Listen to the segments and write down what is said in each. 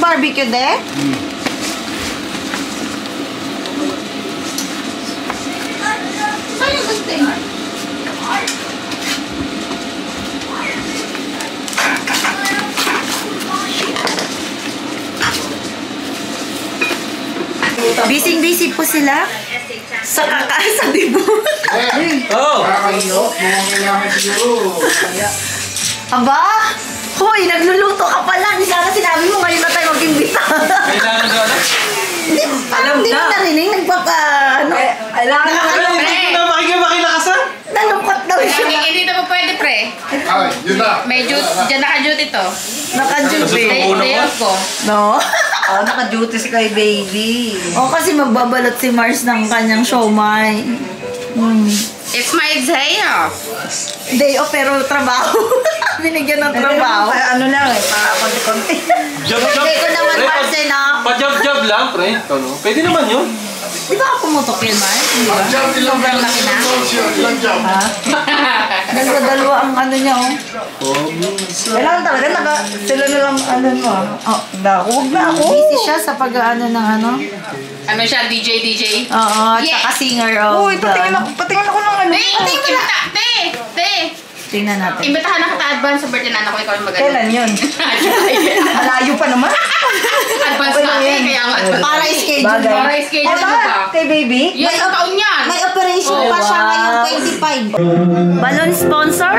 barbecue de? Saan yung gusto yun? Busy po sila sa kakasabi mo. Oh! Aba? Hoy, nagluluto ka pala. Hindi sana sinabi mo ngayon na tayo mag-imbita. Kailangan ka na? Hindi mo narinig. Nagpapa... Makikilakasan? Nalungkot daw siya. Hindi na po pwede, pre. Ay, yun na. May dyan naka-duty to. Naka-duty. Day off ko. No? Oh, naka-duty si kay baby. O, kasi magbabalot si Mars ng kanyang siomay. It's my day off. Day off pero trabaho. Binigyan ng trabaho. Ano lang eh, para konti-konti. Hindi ko naman Mars eh, no? Pa-job lang, pre. Pwede naman yun. Di ba ako pumutok yun, Mars? Hindi ba? Sobrang laki na. Ilang job? Nagdadalawa ang ano niya, oh. Kailangan talaga, sila na lang, ano mo. Oh, huwag na ako. Busy siya sa pag-ano ng ano. Ano siya, DJ? Oo, tsaka singer of Uy, patingin ako ng ano. Te! Tingnan natin. Imbitahan na kita advance sa birthday na anak ko, ikaw yung mag-ano. Kailan yun? Malayo pa naman. Advance na eh, kaya nga. Para schedule mo. Para schedule mo ba? Kay baby? Yes, ang taon yan. May operation pa siya ngayon 25. Balloon sponsor?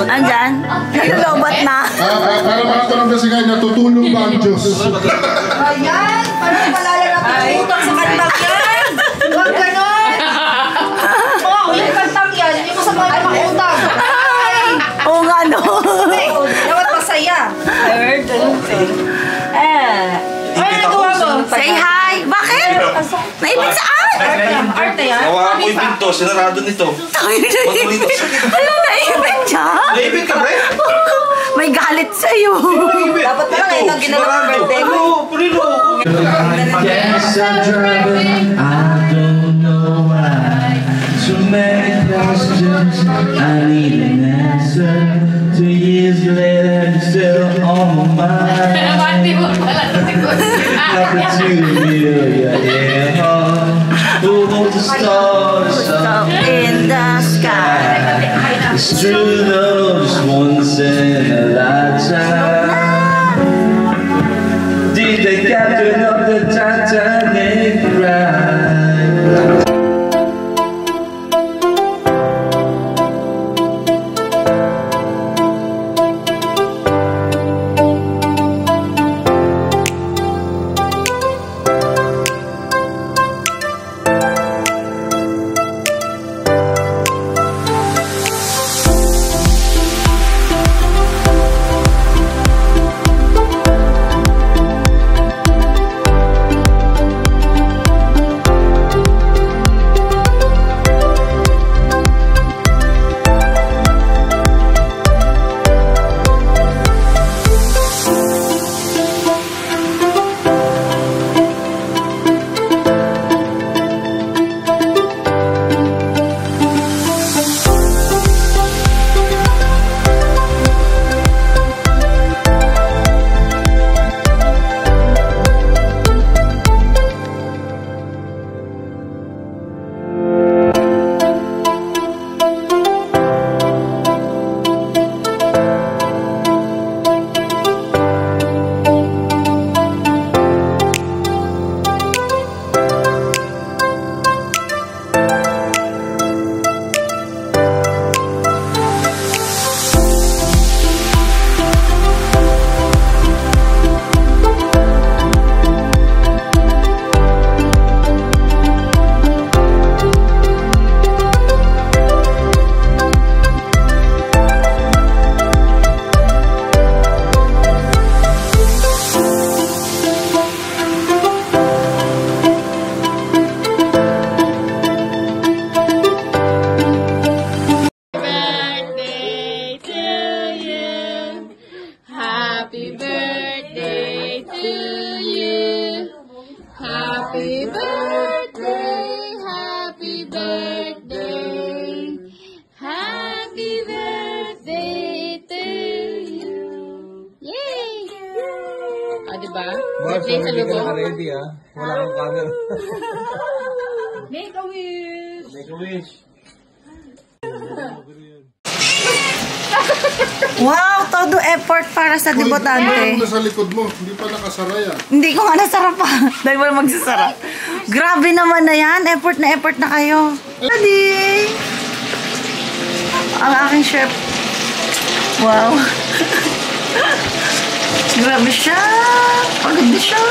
Andyan? Nalulobot na. Para tanong kasi kayo, natutulong ba ang Diyos? Ayan! Parang palala na tututang sa kantang yan! Huwag ganon! Oo, yung kantang yan, hindi mo sa mga makutang. Oo nga, no? Dapat masaya. I heard anything. Ay, nagawa mo? Say hi! Bakit? Naipit saan? Arte yan? Nawa ko yung pinto, sinarado nito. Ano naipit siya? Naipit ka, pre? May galit sa'yo. Dapat pala ngayon ang ginawa ng birthday mo. Purilo. Yes, I'm driving. I don't know why. So many questions. I need an answer. 2 years later, you're still on my mind. Nothing to feel your heart. Who wants to stars up In the sky. It's true though, just once in a lifetime. Did the captain of the Titanic ride? Happy birthday to you. Happy birthday, happy birthday. Happy birthday to you. Yay! Ah, diba? Birthday sa lubo. ready ah. Wala kang camera. Make a wish. Make a wish. Wow, todo effort para sa Ano debutante. na sa likod mo? Hindi pa nakasara yan. Hindi ko nga nasara pa. Dahil wala magsasara. Grabe naman na yan. Effort na kayo. Ready? Ang aking chef. Wow. Grabe siya. Pagod na siya.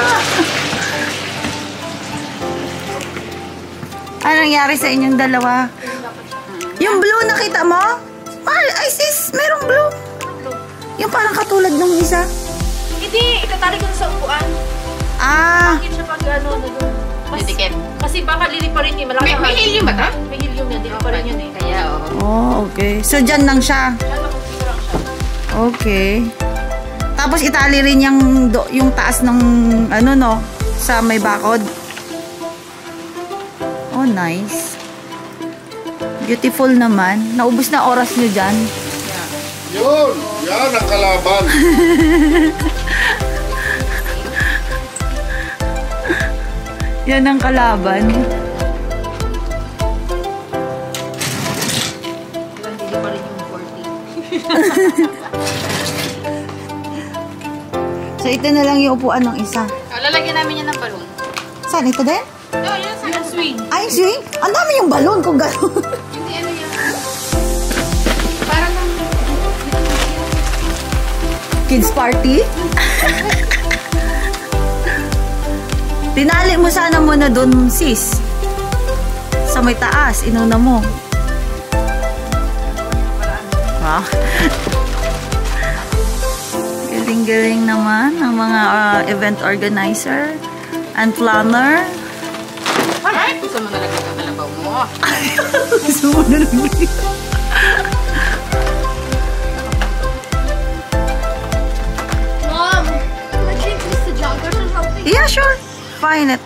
Ano nangyari sa inyong dalawa? Yung blue nakita mo? Ay sis, merong blue. Yung parang katulad ng isa. Hindi, itatali ko na sa upuan. Ah. Bakit siya pag ano na doon? Didikit. Kasi baka lili pa rin eh. Malaki May helium ba ta? May helium yan. Dili pa rin yun eh. Kaya, oo. Oh, okay. So, dyan lang siya. Diyan makikita lang siya. Okay. Tapos, itali rin yung taas ng, ano no, sa may bakod. Oh, nice. Beautiful naman. Naubos na oras nyo dyan. Yun! Yan ang kalaban. Yan ang kalaban. Hindi pa rin yung 40. So, ito na lang yung upuan ng isa. Lalagyan namin yan ng balon. Saan? Ito din? Oo, yan sa swing. Ay, swing? Ang dami yung balon kung gano'n. Hindi ano yan. Parang Kids party? Tinali mo sana muna dun, sis. Sa may taas, inuna mo. Wow. Galing-galing naman ang mga event organizer and planner. ay, gusto mo nalagyan ng kalabaw mo. Gusto mo na lang. Mom! Can I change this to joggers or something? Yeah, sure. Fine it.